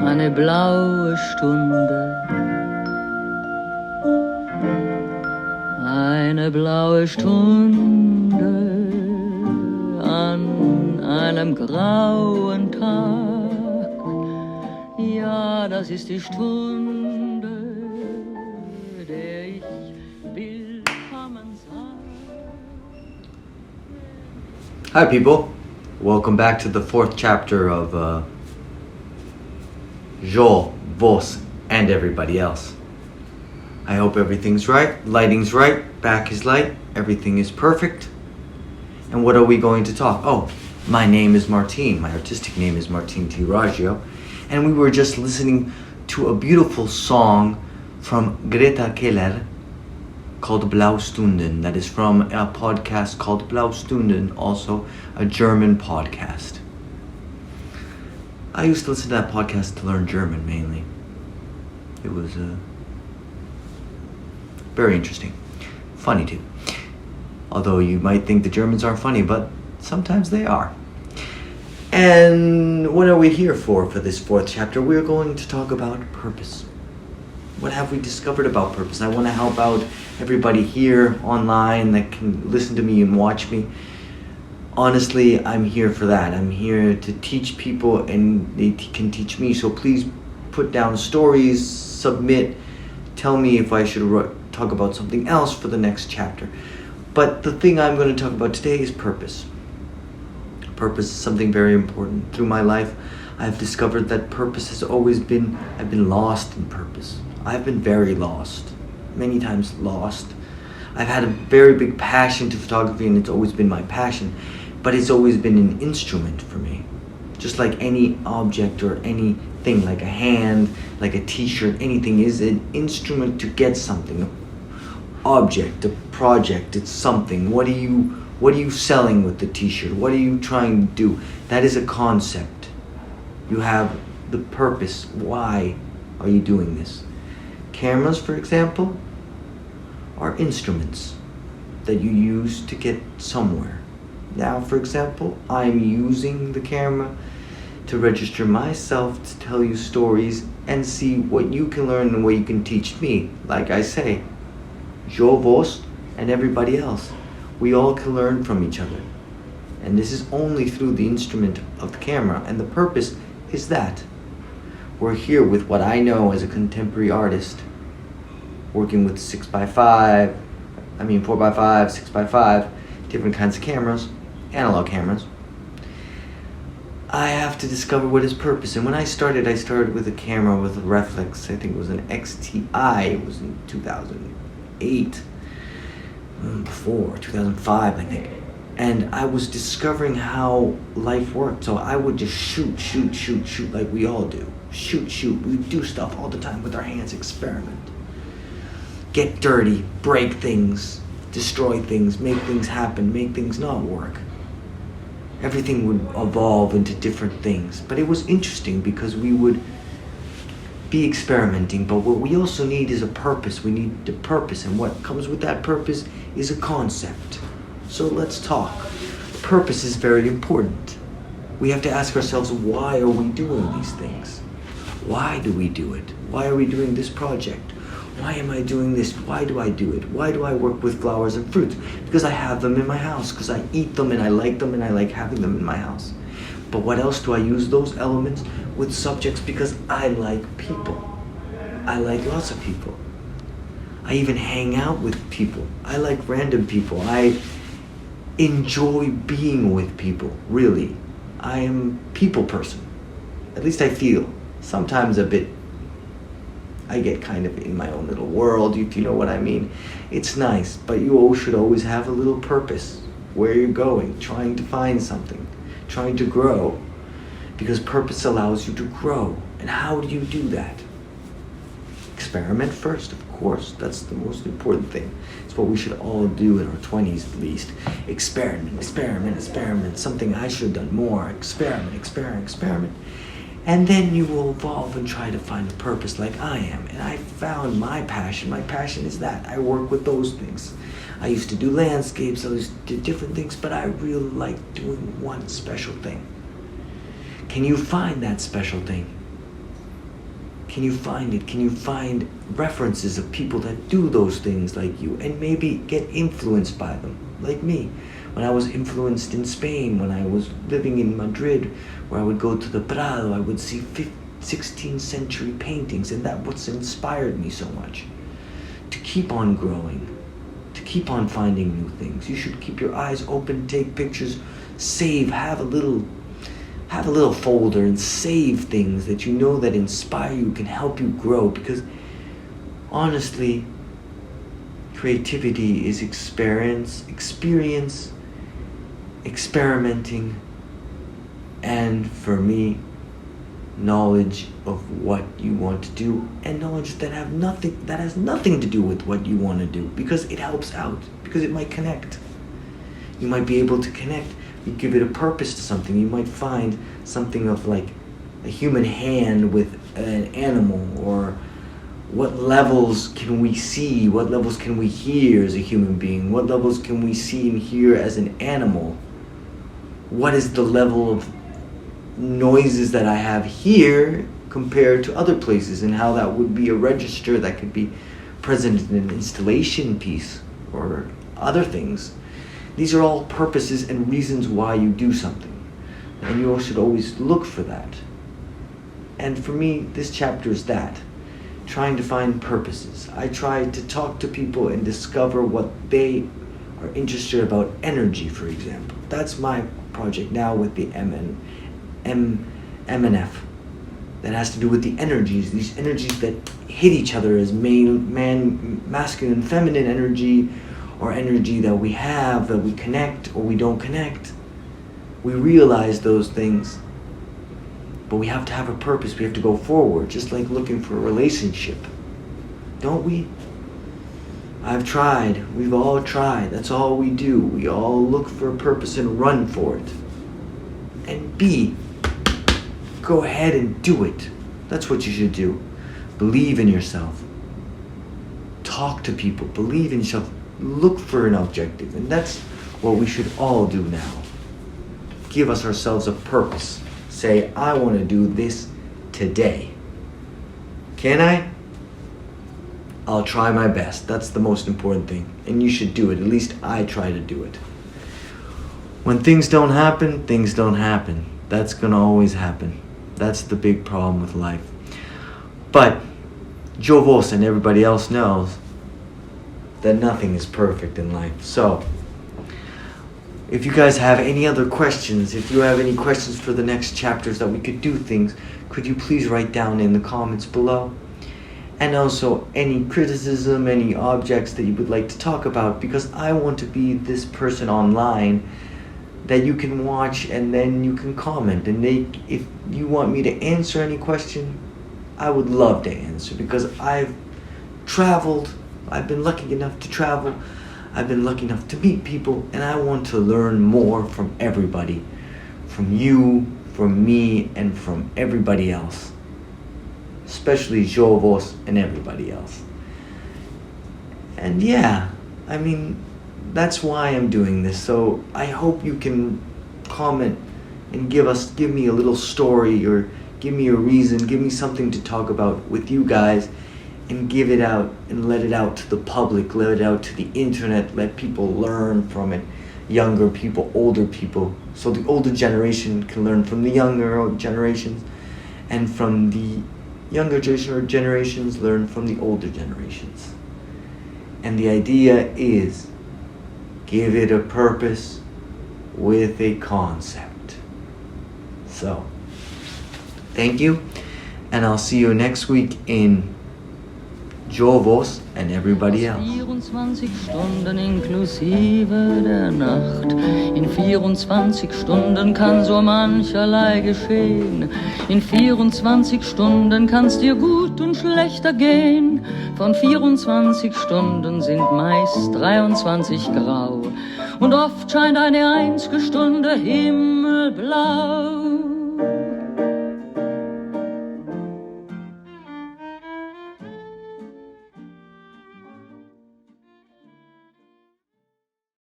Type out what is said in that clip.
eine blaue Stunde, eine blaue Stunde an einem grauen Tag. Ja, das ist die Stunde, der ich willkommen sag. Hi people, welcome back to the fourth chapter of Joel, Vos, and everybody else. I hope everything's right, lighting's right, back is light, everything is perfect. And what are we going to talk? Oh, my name is Martin, my artistic name is Martin T. Raggio, and we were just listening to a beautiful song from Greta Keller called Blaustunden, that is from a podcast called Blaustunden, also a German podcast. I used to listen to that podcast to learn German mainly. It was very interesting. Funny too. Although you might think the Germans aren't funny, but sometimes they are. And what are we here for this fourth chapter? We're going to talk about purpose. What have we discovered about purpose? I want to help out everybody here online that can listen to me and watch me. Honestly, I'm here for that. I'm here to teach people and they can teach me. So please put down stories, submit, tell me if I should talk about something else for the next chapter. But the thing I'm going to talk about today is purpose. Purpose is something very important. Through my life, I've discovered that purpose has always been, I've been lost in purpose. I've been very lost, many times lost. I've had a very big passion to photography and it's always been my passion, but it's always been an instrument for me. Just like any object or anything, like a hand, like a t-shirt, anything is an instrument to get something. Object, a project, it's something. What are you selling with the t-shirt? What are you trying to do? That is a concept. You have the purpose. Why are you doing this? Cameras, for example, are instruments that you use to get somewhere. Now, for example, I'm using the camera to register myself, to tell you stories and see what you can learn and what you can teach me. Like I say, Jo, Vos, and everybody else. We all can learn from each other. And this is only through the instrument of the camera. And the purpose is that we're here with what I know as a contemporary artist, working with 4x5, 6x5, different kinds of cameras, analog cameras. I have to discover what is purpose. And when I started with a camera with a reflex. I think it was an XTI. It was in 2008, before 2005, I think. And I was discovering how life worked. So I would just shoot like we all do. Shoot. We do stuff all the time with our hands, experiment. Get dirty, break things, destroy things, make things happen, make things not work. Everything would evolve into different things. But it was interesting because we would be experimenting, but what we also need is a purpose. We need the purpose, and what comes with that purpose is a concept. So let's talk. Purpose is very important. We have to ask ourselves, why are we doing these things? Why do we do it? Why are we doing this project? Why am I doing this? Why do I do it? Why do I work with flowers and fruits? Because I have them in my house, because I eat them and I like them and I like having them in my house. But what else do I use those elements with subjects? Because I like people. I like lots of people. I even hang out with people. I like random people. I enjoy being with people, really. I am a people person. At least I feel. Sometimes a bit, I get kind of in my own little world, if you know what I mean. It's nice, but you should always have a little purpose. Where you're going, trying to find something, trying to grow. Because purpose allows you to grow. And how do you do that? Experiment first, of course. That's the most important thing. It's what we should all do in our 20s at least. Experiment. Something I should have done more. Experiment. And then you will evolve and try to find a purpose like I am. And I found my passion. My passion is that. I work with those things. I used to do landscapes, I used to do different things, but I really like doing one special thing. Can you find that special thing? Can you find it? Can you find references of people that do those things like you and maybe get influenced by them, like me? When I was influenced in Spain, when I was living in Madrid, where I would go to the Prado, I would see 16th century paintings, and that's what's inspired me so much. To keep on growing, to keep on finding new things. You should keep your eyes open, take pictures, save, have a little folder and save things that you know that inspire you, can help you grow, because honestly, creativity is experience, experimenting, and for me, knowledge of what you want to do, and knowledge that has nothing to do with what you want to do, because it helps out, because it might connect. You might be able to connect. You give it a purpose to something. You might find something of like a human hand with an animal, or what levels can we see, what levels can we hear as a human being, what levels can we see and hear as an animal, what is the level of noises that I have here compared to other places, and how that would be a register that could be present in an installation piece or other things. These are all purposes and reasons why you do something, and you should always look for that. And for me, this chapter is that, trying to find purposes. I try to talk to people and discover what they are interested about. Energy, for example. That's my project now with the MNF. That has to do with the energies, these energies that hit each other as masculine and feminine energy, or energy that we have, that we connect or we don't connect. We realize those things, but we have to have a purpose. We have to go forward, just like looking for a relationship. Don't we? I've tried. We've all tried. That's all we do. We all look for a purpose and run for it. And go ahead and do it. That's what you should do. Believe in yourself. Talk to people. Believe in yourself. Look for an objective, and that's what we should all do now. Give ourselves a purpose. Say, I want to do this today. Can I? I'll try my best. That's the most important thing, and you should do it. At least I try to do it. When things don't happen, things don't happen. That's going to always happen. That's the big problem with life. But Vos and everybody else knows that nothing is perfect in life. So, if you guys have any other questions, if you have any questions for the next chapters that we could do things, could you please write down in the comments below? And also any criticism, any objects that you would like to talk about, because I want to be this person online that you can watch and then you can comment. And if you want me to answer any question, I would love to answer, because I've traveled. I've been lucky enough to travel. I've been lucky enough to meet people, and I want to learn more from everybody. From you, from me, and from everybody else. Especially Vos and everybody else. And yeah, I mean, that's why I'm doing this. So I hope you can comment and give me a little story, or give me a reason, give me something to talk about with you guys, and give it out and let it out to the public, let it out to the internet, let people learn from it. Younger people, older people. So the older generation can learn from the younger generations, and from the younger generations learn from the older generations. And the idea is, give it a purpose with a concept. So, thank you, and I'll see you next week in Vos and everybody else. 24 Stunden inklusive der Nacht. In 24 Stunden kann so mancherlei geschehen. In 24 Stunden kann's dir gut und schlechter gehen. Von 24 Stunden sind meist 23 grau. Und oft scheint eine einzige Stunde himmelblau.